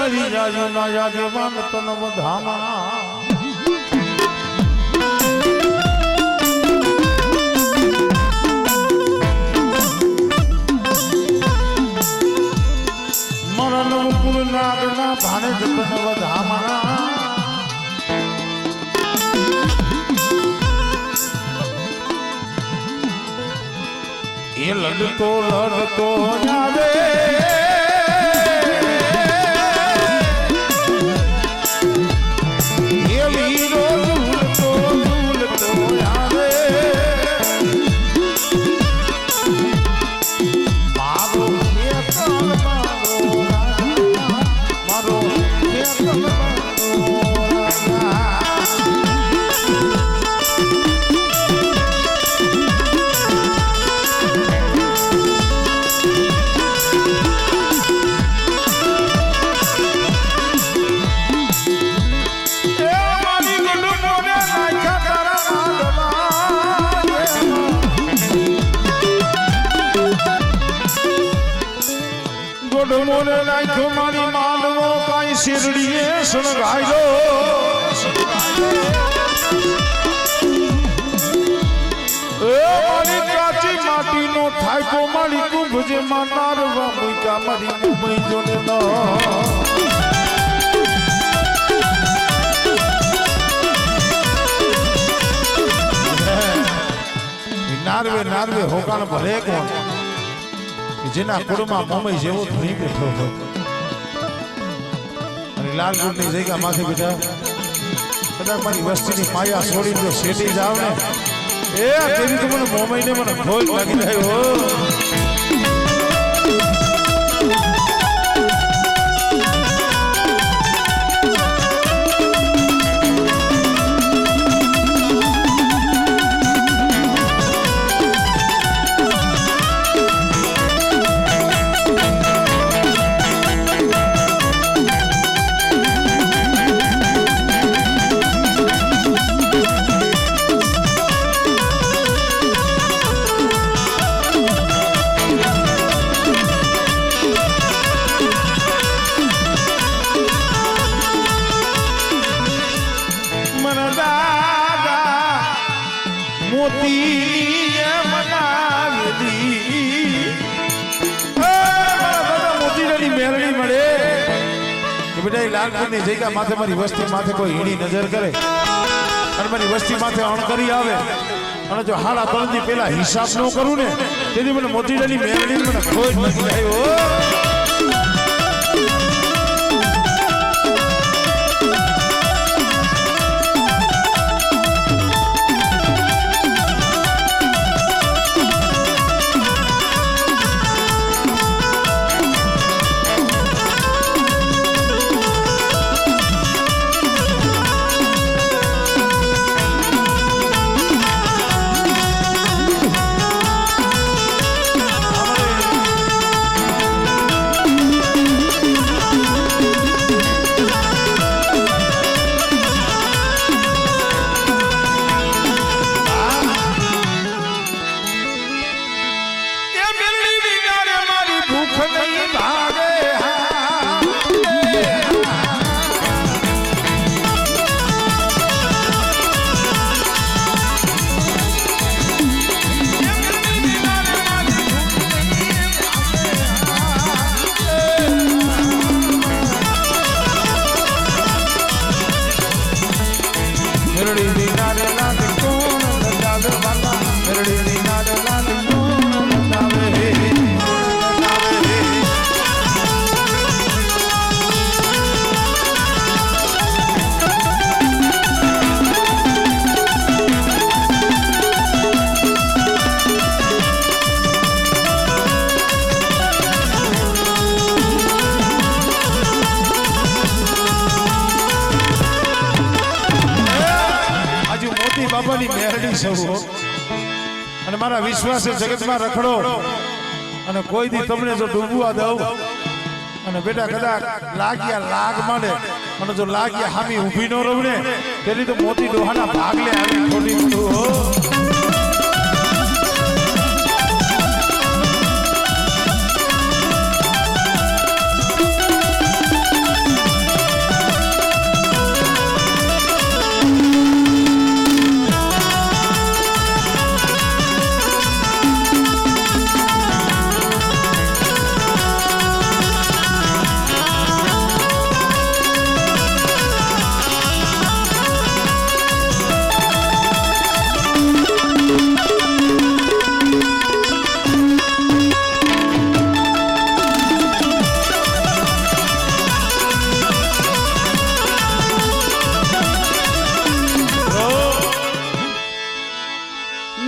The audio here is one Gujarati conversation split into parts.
મારી જાજુ ના જાગે વાન તન વધામણા મારા નવપુર નાગના ભાણે જતન વધામણા એ લડતો લડતો જાવે એ વીરો ઝૂલતો ઝૂલતો આવે મારો મારો મોને નાખ્યો મારી માનવો કાઈ શિરડીએ સણગાયો એ મારી કાચી માટીનો થાયકો મારી કુંભ જે માનારવા મૂકા મારી મુંબઈ જોને ન નારવે નારવે હોકાણ ભલે કોણ જેના કુળમાં મોમઈ જેવો ધણી બેઠો હોય અને લાલગુડની જગ્યા માથે બેઠા કદાચ મારી વસ્તીની માયા છોડીને જો શેટી જાવ ને એ તેની તો મને મોમઈને મને ભોજ લાગી જાય હો લાલપુરની જગ્યા માથે મારી વસ્તી માથે કોઈ હીણી નજર કરે અને મારી વસ્તી માથે અણકરી આવે અને જો હાડા ત્રણથી પેલા હિસાબ ન કરું ને તેથી મને મોતીડાની મેળવી મને ખોજ નથી આવ્યો બાબાની મેરડી સૌ અને મારા વિશ્વાસે જગતમાં રખડો અને કોઈ દી તમને જો ડૂબવા દઉં અને બેટા કદાચ લાગ્યા લાગ માંડે અને જો લાગ્યા હામી ઊભી ન રહું ને તેની તો મોતી ડોહાના ભાગલે આવી ખોટી બધું હો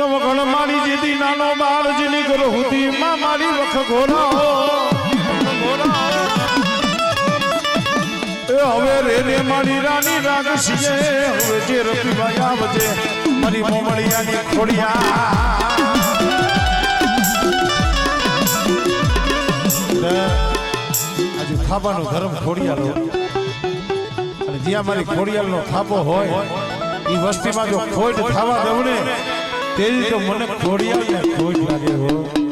નવગણ મારી જેદી નાનો બાળ જેની ઘર હુધી માં મારી વખ ઘોરાઓ એ હવે રે મારી રાની રાગસીએ હવે જે રફીભાઈ આવજે મારી મોમળિયાની ખોડિયા આજે થાપાનો ધર્મ ખોડિયાલો અને જ્યાં મારી ખોડિયાલનો થાપો હોય એ વસ્તીમાં જો ખોટ થવા દઉં ને તેવી તો મને ખોડિયાલ ને ખોટ લાગે હો